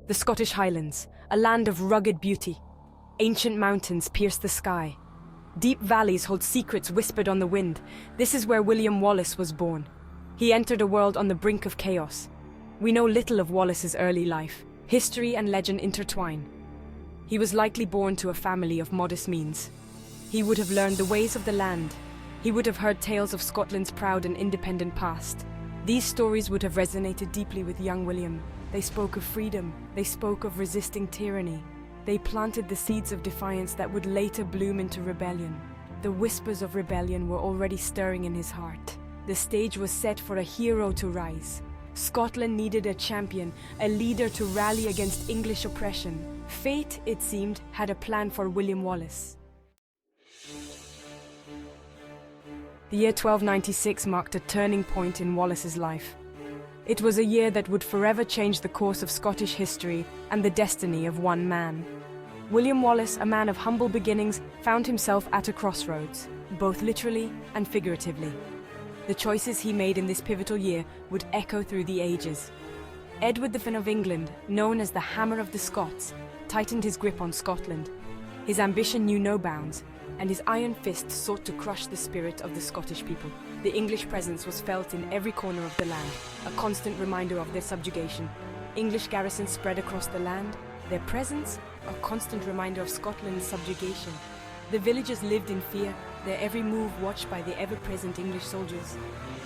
The Scottish Highlands, a land of rugged beauty. Ancient mountains pierce the sky. Deep valleys hold secrets whispered on the wind. This is where William Wallace was born. He entered a world on the brink of chaos. We know little of Wallace's early life. History and legend intertwine. He was likely born to a family of modest means. He would have learned the ways of the land. He would have heard tales of Scotland's proud and independent past. These stories would have resonated deeply with young William. They spoke of freedom. They spoke of resisting tyranny. They planted the seeds of defiance that would later bloom into rebellion. The whispers of rebellion were already stirring in his heart. The stage was set for a hero to rise. Scotland needed a champion, a leader to rally against English oppression. Fate, it seemed, had a plan for William Wallace. The year 1296 marked a turning point in Wallace's life. It was a year that would forever change the course of Scottish history and the destiny of one man. William Wallace, a man of humble beginnings, found himself at a crossroads, both literally and figuratively. The choices he made in this pivotal year would echo through the ages. Edward the Finn of England, known as the Hammer of the Scots, tightened his grip on Scotland. His ambition knew no bounds, and his iron fist sought to crush the spirit of the Scottish people. The English presence was felt in every corner of the land, a constant reminder of their subjugation. English garrisons spread across the land, their presence a constant reminder of Scotland's subjugation. The villagers lived in fear, their every move watched by the ever-present English soldiers.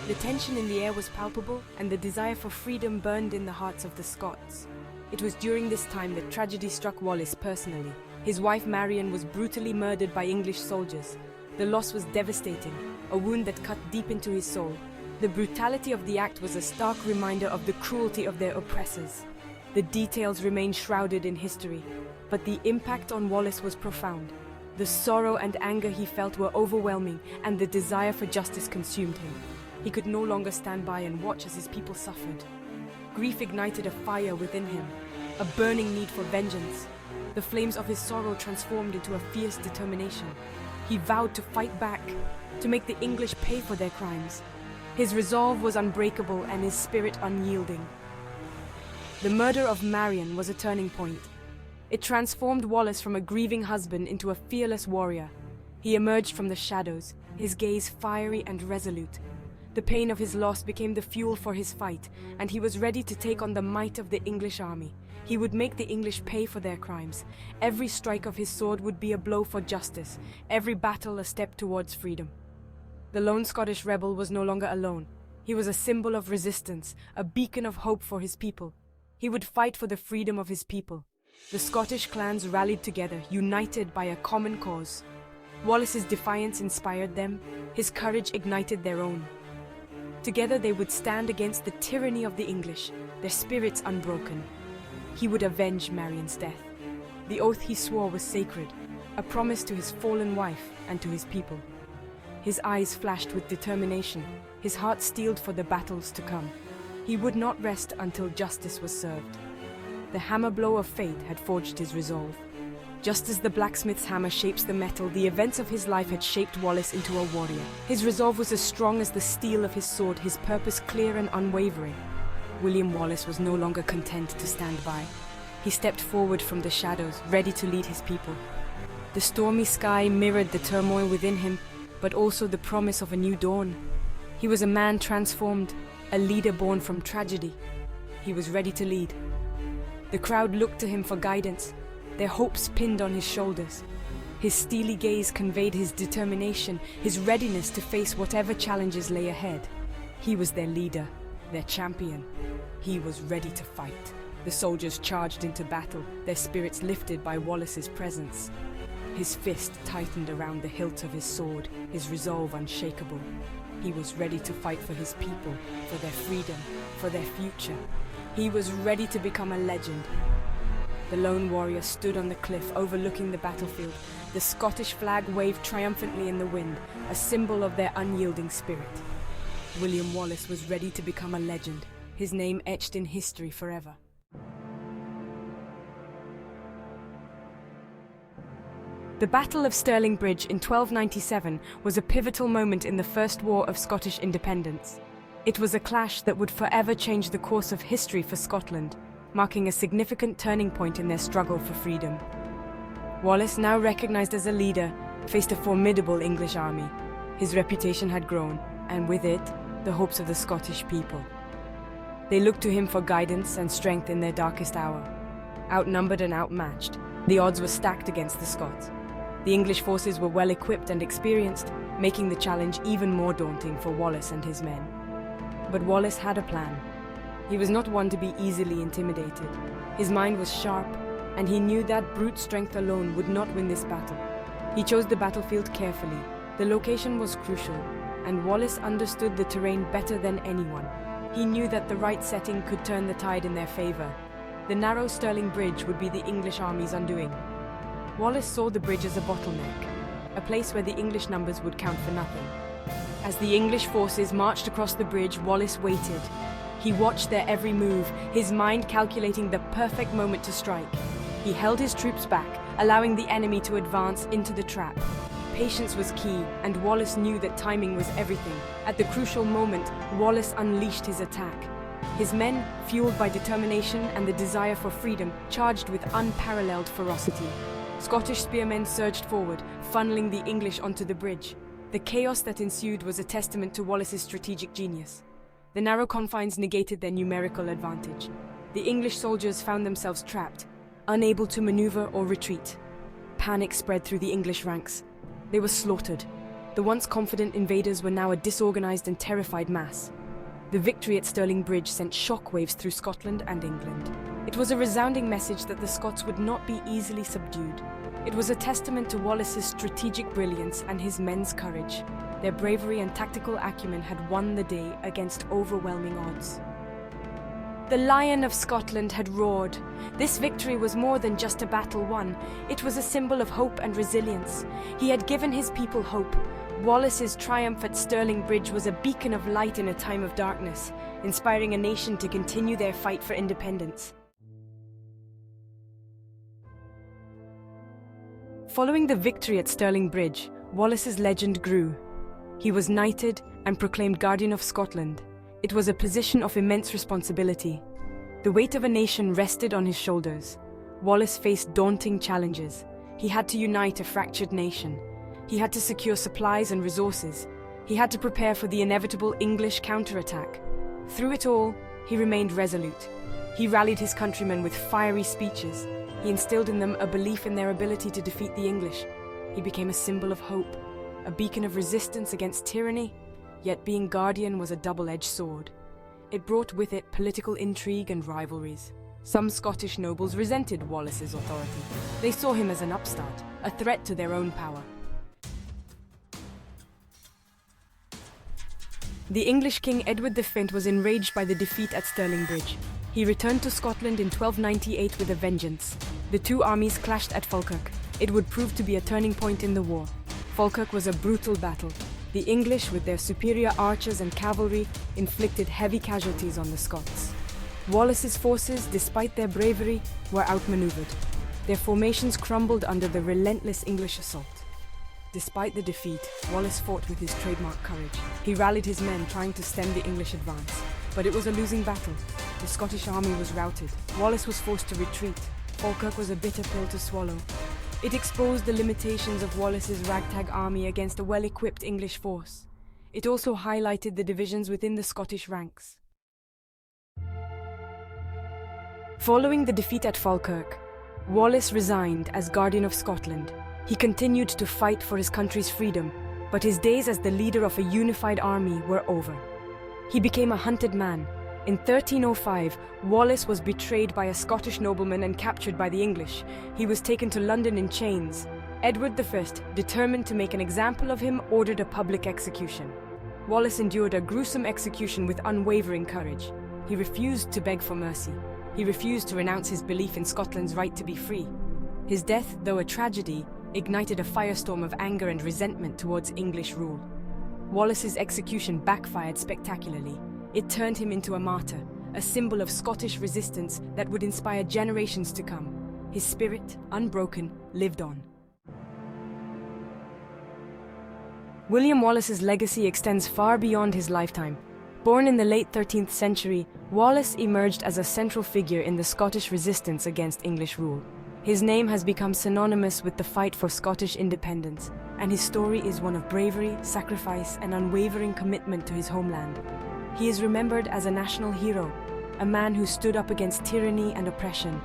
The tension in the air was palpable, and the desire for freedom burned in the hearts of the Scots. It was during this time that tragedy struck Wallace personally. His wife Marion was brutally murdered by English soldiers. The loss was devastating, a wound that cut deep into his soul. The brutality of the act was a stark reminder of the cruelty of their oppressors. The details remain shrouded in history, but the impact on Wallace was profound. The sorrow and anger he felt were overwhelming, and the desire for justice consumed him. He could no longer stand by and watch as his people suffered. Grief ignited a fire within him, a burning need for vengeance. The flames of his sorrow transformed into a fierce determination. He vowed to fight back, to make the English pay for their crimes. His resolve was unbreakable and his spirit unyielding. The murder of Marion was a turning point. It transformed Wallace from a grieving husband into a fearless warrior. He emerged from the shadows, his gaze fiery and resolute. The pain of his loss became the fuel for his fight, and he was ready to take on the might of the English army. He would make the English pay for their crimes. Every strike of his sword would be a blow for justice, every battle a step towards freedom. The lone Scottish rebel was no longer alone. He was a symbol of resistance, a beacon of hope for his people. He would fight for the freedom of his people. The Scottish clans rallied together, united by a common cause. Wallace's defiance inspired them, his courage ignited their own. Together they would stand against the tyranny of the English, their spirits unbroken. He would avenge Marion's death. The oath he swore was sacred, a promise to his fallen wife and to his people. His eyes flashed with determination, his heart steeled for the battles to come. He would not rest until justice was served. The hammer blow of fate had forged his resolve. Just as the blacksmith's hammer shapes the metal, the events of his life had shaped Wallace into a warrior. His resolve was as strong as the steel of his sword, his purpose clear and unwavering. William Wallace was no longer content to stand by. He stepped forward from the shadows, ready to lead his people. The stormy sky mirrored the turmoil within him, but also the promise of a new dawn. He was a man transformed, a leader born from tragedy. He was ready to lead. The crowd looked to him for guidance, their hopes pinned on his shoulders. His steely gaze conveyed his determination, his readiness to face whatever challenges lay ahead. He was their leader, their champion. He was ready to fight. The soldiers charged into battle, their spirits lifted by Wallace's presence. His fist tightened around the hilt of his sword, his resolve unshakable. He was ready to fight for his people, for their freedom, for their future. He was ready to become a legend. The lone warrior stood on the cliff overlooking the battlefield. The Scottish flag waved triumphantly in the wind, a symbol of their unyielding spirit. William Wallace was ready to become a legend, his name etched in history forever. The Battle of Stirling Bridge in 1297 was a pivotal moment in the First War of Scottish independence. It was a clash that would forever change the course of history for Scotland. marking a significant turning point in their struggle for freedom. Wallace, now recognized as a leader, faced a formidable English army. His reputation had grown, and with it, the hopes of the Scottish people. They looked to him for guidance and strength in their darkest hour. Outnumbered and outmatched, the odds were stacked against the Scots. The English forces were well equipped and experienced, making the challenge even more daunting for Wallace and his men. But Wallace had a plan. He was not one to be easily intimidated. His mind was sharp, and he knew that brute strength alone would not win this battle. He chose the battlefield carefully. The location was crucial, and Wallace understood the terrain better than anyone. He knew that the right setting could turn the tide in their favor. The narrow Stirling Bridge would be the English army's undoing. Wallace saw the bridge as a bottleneck, a place where the English numbers would count for nothing. As the English forces marched across the bridge, Wallace waited. He watched their every move, his mind calculating the perfect moment to strike. He held his troops back, allowing the enemy to advance into the trap. Patience was key, and Wallace knew that timing was everything. At the crucial moment, Wallace unleashed his attack. His men, fueled by determination and the desire for freedom, charged with unparalleled ferocity. Scottish spearmen surged forward, funneling the English onto the bridge. The chaos that ensued was a testament to Wallace's strategic genius. The narrow confines negated their numerical advantage. The English soldiers found themselves trapped, unable to maneuver or retreat. Panic spread through the English ranks. They were slaughtered. The once confident invaders were now a disorganized and terrified mass. The victory at Stirling Bridge sent shockwaves through Scotland and England. It was a resounding message that the Scots would not be easily subdued. It was a testament to Wallace's strategic brilliance and his men's courage. Their bravery and tactical acumen had won the day against overwhelming odds. The Lion of Scotland had roared. This victory was more than just a battle won. It was a symbol of hope and resilience. He had given his people hope. Wallace's triumph at Stirling Bridge was a beacon of light in a time of darkness, inspiring a nation to continue their fight for independence. Following the victory at Stirling Bridge, Wallace's legend grew. He was knighted and proclaimed Guardian of Scotland. It was a position of immense responsibility. The weight of a nation rested on his shoulders. Wallace faced daunting challenges. He had to unite a fractured nation. He had to secure supplies and resources. He had to prepare for the inevitable English counterattack. Through it all, he remained resolute. He rallied his countrymen with fiery speeches. He instilled in them a belief in their ability to defeat the English. He became a symbol of hope, a beacon of resistance against tyranny. Yet being guardian was a double-edged sword. It brought with it political intrigue and rivalries. Some Scottish nobles resented Wallace's authority. They saw him as an upstart, a threat to their own power. The English king Edward V was enraged by the defeat at Stirling Bridge. He returned to Scotland in 1298 with a vengeance. The two armies clashed at Falkirk. It would prove to be a turning point in the war. Falkirk was a brutal battle. The English, with their superior archers and cavalry, inflicted heavy casualties on the Scots. Wallace's forces, despite their bravery, were outmaneuvered. Their formations crumbled under the relentless English assault. Despite the defeat, Wallace fought with his trademark courage. He rallied his men, trying to stem the English advance. But it was a losing battle. The Scottish army was routed. Wallace was forced to retreat. Falkirk was a bitter pill to swallow. It exposed the limitations of Wallace's ragtag army against a well-equipped English force. It also highlighted the divisions within the Scottish ranks. Following the defeat at Falkirk, Wallace resigned as Guardian of Scotland. He continued to fight for his country's freedom, but his days as the leader of a unified army were over. He became a hunted man. In 1305, Wallace was betrayed by a Scottish nobleman and captured by the English. He was taken to London in chains. Edward I, determined to make an example of him, ordered a public execution. Wallace endured a gruesome execution with unwavering courage. He refused to beg for mercy. He refused to renounce his belief in Scotland's right to be free. His death, though a tragedy, ignited a firestorm of anger and resentment towards English rule. Wallace's execution backfired spectacularly. It turned him into a martyr, a symbol of Scottish resistance that would inspire generations to come. His spirit, unbroken, lived on. William Wallace's legacy extends far beyond his lifetime. Born in the late 13th century, Wallace emerged as a central figure in the Scottish resistance against English rule. His name has become synonymous with the fight for Scottish independence, and his story is one of bravery, sacrifice, and unwavering commitment to his homeland. He is remembered as a national hero, a man who stood up against tyranny and oppression.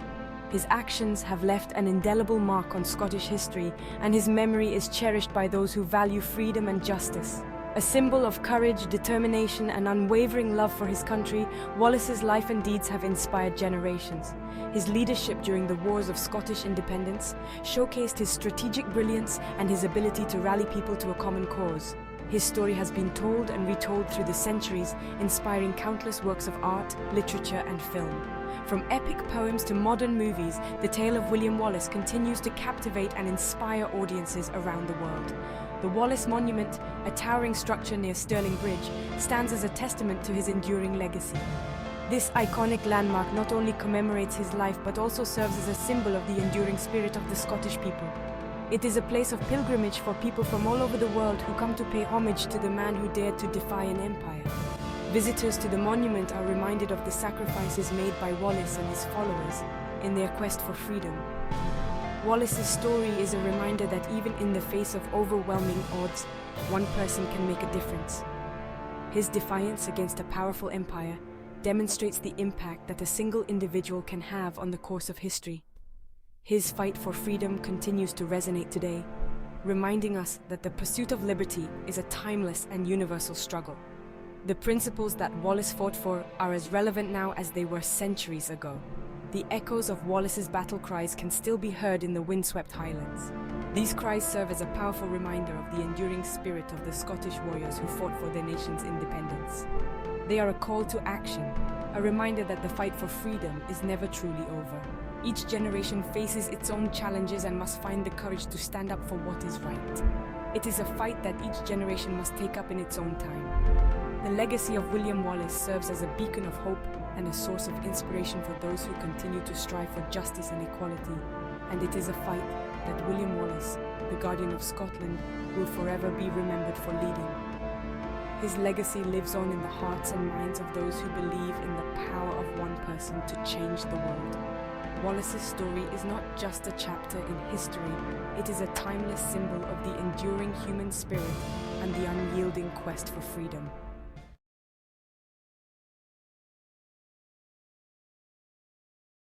His actions have left an indelible mark on Scottish history, and his memory is cherished by those who value freedom and justice. A symbol of courage, determination, and unwavering love for his country, Wallace's life and deeds have inspired generations. His leadership during the wars of Scottish independence showcased his strategic brilliance and his ability to rally people to a common cause. His story has been told and retold through the centuries, inspiring countless works of art, literature, and film. From epic poems to modern movies, the tale of William Wallace continues to captivate and inspire audiences around the world. The Wallace Monument, a towering structure near Stirling Bridge, stands as a testament to his enduring legacy. This iconic landmark not only commemorates his life but also serves as a symbol of the enduring spirit of the Scottish people. It is a place of pilgrimage for people from all over the world who come to pay homage to the man who dared to defy an empire. Visitors to the monument are reminded of the sacrifices made by Wallace and his followers in their quest for freedom. Wallace's story is a reminder that even in the face of overwhelming odds, one person can make a difference. His defiance against a powerful empire demonstrates the impact that a single individual can have on the course of history. His fight for freedom continues to resonate today, reminding us that the pursuit of liberty is a timeless and universal struggle. The principles that Wallace fought for are as relevant now as they were centuries ago. The echoes of Wallace's battle cries can still be heard in the windswept Highlands. These cries serve as a powerful reminder of the enduring spirit of the Scottish warriors who fought for their nation's independence. They are a call to action, a reminder that the fight for freedom is never truly over. Each generation faces its own challenges and must find the courage to stand up for what is right. It is a fight that each generation must take up in its own time. The legacy of William Wallace serves as a beacon of hope and a source of inspiration for those who continue to strive for justice and equality. And it is a fight that William Wallace, the Guardian of Scotland, will forever be remembered for leading. His legacy lives on in the hearts and minds of those who believe in the power of one person to change the world. Wallace's story is not just a chapter in history, it is a timeless symbol of the enduring human spirit and the unyielding quest for freedom.